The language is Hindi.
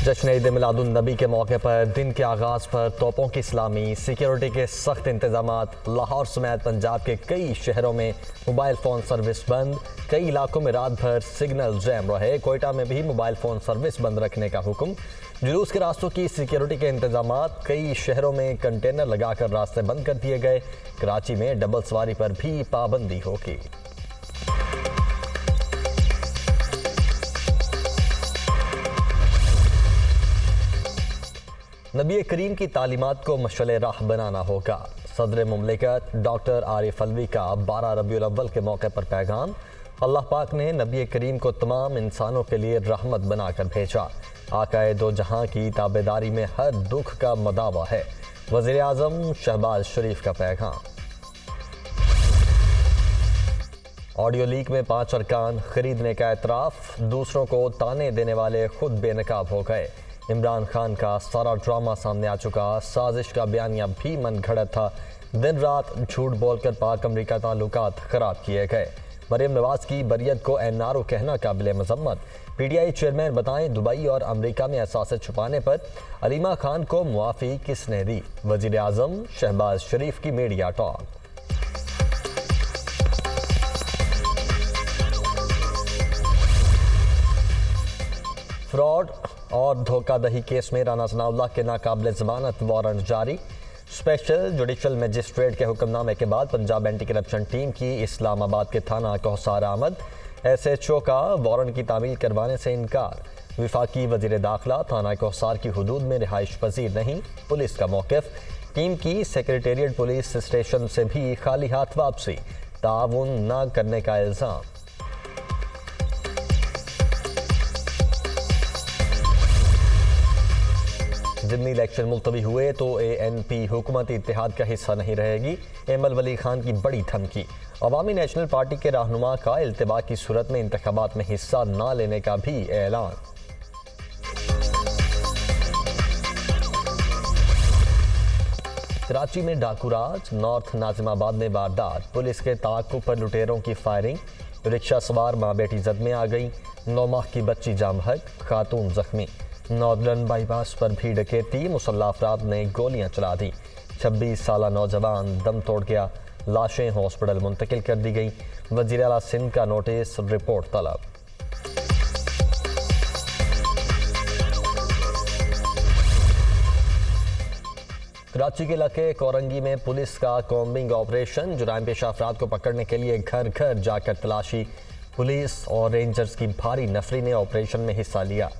जश्न ईद मिलादुन नबी के मौके पर दिन के आगाज़ पर तोपों की सलामी, सिक्योरिटी के सख्त इंतजाम। लाहौर समेत पंजाब के कई शहरों में मोबाइल फ़ोन सर्विस बंद, कई इलाकों में रात भर सिग्नल जैम रहे। कोयटा में भी मोबाइल फ़ोन सर्विस बंद रखने का हुक्म। जुलूस के रास्तों की सिक्योरिटी के इंतजाम, कई शहरों में कंटेनर लगाकर रास्ते बंद कर दिए गए। कराची में डबल सवारी पर भी पाबंदी होगी। नबी करीम की तालीमात को मशअल राह बनाना होगा। सदर मुमलिकत डॉक्टर आरिफ अलवी का 12 रबीउल अव्वल के मौके पर पैगाम। अल्लाह पाक ने नबी करीम को तमाम इंसानों के लिए रहमत बनाकर भेजा। आकाए दो जहां की ताबेदारी में हर दुख का मदावा है। वज़ीर आज़म शहबाज शरीफ का पैगाम। ऑडियो लीक में 5 अरकान खरीदने का एतराफ़, दूसरों को ताने देने वाले खुद बेनकाब हो गए। इमरान खान का सारा ड्रामा सामने आ चुका। साजिश का बयानिया भी मन घड़त था। दिन रात झूठ बोलकर पाक अमरीका ताल्लुकात खराब किए गए। मरियम नवाज की बरियत को एनआरओ कहना काबिल मजम्मत। पीटीआई चेयरमैन बताएं, दुबई और अमरीका में असासे छुपाने पर अलीमा खान को मुआफ़ी किसने दी? वज़ीर आज़म शहबाज शरीफ की मीडिया टॉक। फ्रॉड और धोखाधड़ी केस में राना सनाउल्लाह के नाकाबिल ज़मानत वारंट जारी। स्पेशल जुडिशल मजिस्ट्रेट के हुक्मनामे के बाद पंजाब एंटी करप्शन टीम की इस्लामाबाद के थाना कोहसार आमद। SHO का वारंट की तामील करवाने से इनकार। विफाकी वजीर दाखिला थाना कोहसार की हुदूद में रिहाइश पजीर नहीं, पुलिस का मौक़िफ़। टीम की सेक्रेटेरिएट पुलिस स्टेशन से भी खाली हाथ वापसी, ताउन न करने का इल्ज़ाम। ज़िमनी इलेक्शन मुलतवी हुए तो ANP हुकूमती इत्तेहाद का हिस्सा नहीं रहेगी। एमल वली खान की बड़ी धमकी। अवामी नेशनल पार्टी के रहनुमा का इल्तिबा की सूरत में इंतखाबात में हिस्सा न लेने का भी ऐलान। कराची में डाकूराज, नॉर्थ नाजिमाबाद में वारदात, पुलिस के ताक़ुब पर लुटेरों की फायरिंग। रिक्शा सवार माँ बेटी जद में आ गई। 9 माह की बच्ची जाम हक, खातून जख्मी। नॉर्दर्न बाईपास पर भी डकैती, मुसल्लह अफराद ने गोलियां चला दी। 26 साला नौजवान दम तोड़ गया। लाशें हॉस्पिटल मुंतकिल कर दी गई। वज़ीर आला सिंध का नोटिस, रिपोर्ट तलब। कराची के इलाके कोरंगी में पुलिस का कॉम्बिंग ऑपरेशन। जुराइम पेशा अफराद को पकड़ने के लिए घर घर जाकर तलाशी। पुलिस और रेंजर्स की भारी नफरी ने ऑपरेशन में हिस्सा लिया।